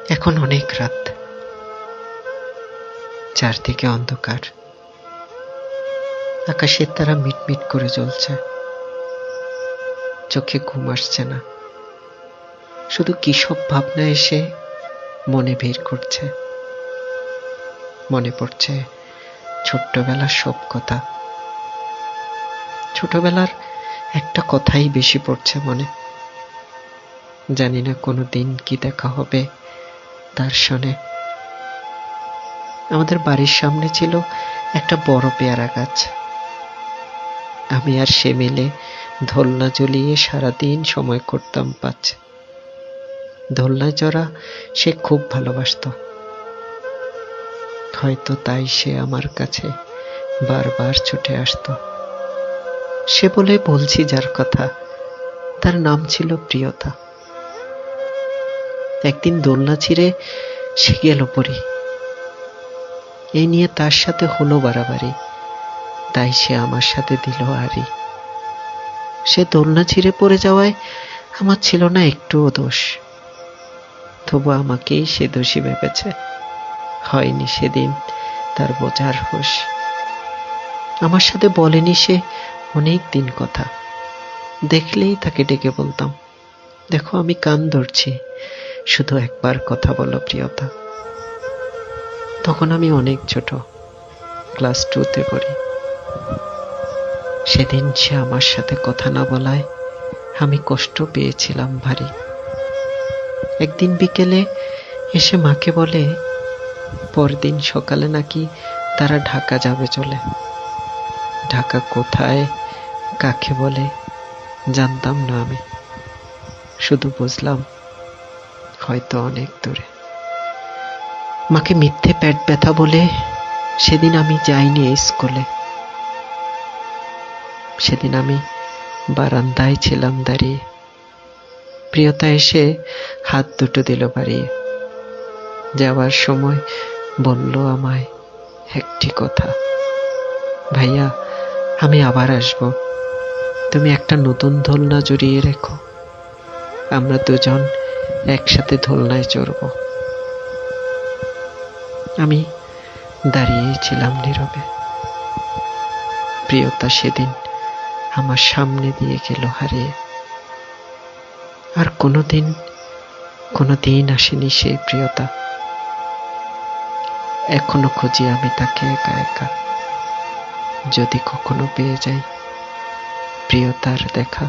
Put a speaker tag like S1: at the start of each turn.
S1: এখন অনেক রাত, চারদিকে অন্ধকার, আকাশের তারা মিটমিট করে জ্বলছে। চোখে ঘুম আসছে না, শুধু কি সব ভাবনা এসে মনে ভিড় করছে। মনে পড়ছে ছোট্টবেলার সব কথা। ছোটবেলার একটা কথাই বেশি পড়ছে মনে। জানি না কোনো দিন কি দেখা হবে তার সনে। আমাদের বাড়ির সামনে ছিল একটা বড় পেয়ারা গাছ। আমি আর সে মিলে দোলনা ঝুলিয়ে সারাদিন সময় করতাম পাচ। দোলনায় চড়া সে খুব ভালোবাসতো, হয়তো তাই সে আমার কাছে বারবার ছুটে আসতো। সে বলে বলছি যার কথা, তার নাম ছিল প্রিয়তা। একদিন দোলনা ছিঁড়ে সে গেল পড়ি। এই নিয়ে তার সাথে হলো বাড়াবাড়ি, তাই সে আমার সাথে দিল আড়ি। সে দোলনা ছিঁড়ে পড়ে যাওয়ায় আমার ছিল না একটুও দোষ, তবু আমাকেই সে দোষী ভেবেছে। হয়নি সেদিন তার বোঝার হুঁশ। আমার সাথে বলেনি সে অনেক দিন কথা। দেখলেই তাকে ডেকে বলতাম, দেখো আমি কান ধরছি, শুধু একবার কথা বলো প্রিয়তা। তখন আমি অনেক ছোট, ক্লাস 2-তে পড়ি। সেদিন সে আমার সাথে কথা না বলায় আমি কষ্ট পেয়েছিলাম ভারী। একদিন বিকেলে এসে মাকে বলে পরদিন সকালে নাকি তারা ঢাকা যাবে চলে। ঢাকা কোথায়, কাকে বলে জানতাম না আমি, শুধু বুঝলাম হয়তো অনেক দূরে। মাকে মিথ্যে পেট ব্যথা বলে সেদিন আমি যাইনি স্কুলে। সেদিন আমি বারান্দায় ছিলাম দাঁড়িয়ে। প্রিয়তা এসে হাত দুটো দিল বাড়িয়ে। যাওয়ার সময় বলল আমায় একটি কথা, ভাইয়া আমি আবার আসব, তুমি একটা নতুন দোলনা জড়িয়ে রেখো, আমরা দুজন একসাথে দোলনায় চড়ব। আমি দাঁড়িয়েই ছিলাম নীরবে। প্রিয়তা সেদিন আমার সামনে দিয়ে গেল হারিয়ে। আর কোনোদিন আসেনি সেই প্রিয়তা। এখনো খুঁজি আমি তাকে একা একা, যদি কখনো পেয়ে যাই প্রিয়তার দেখা।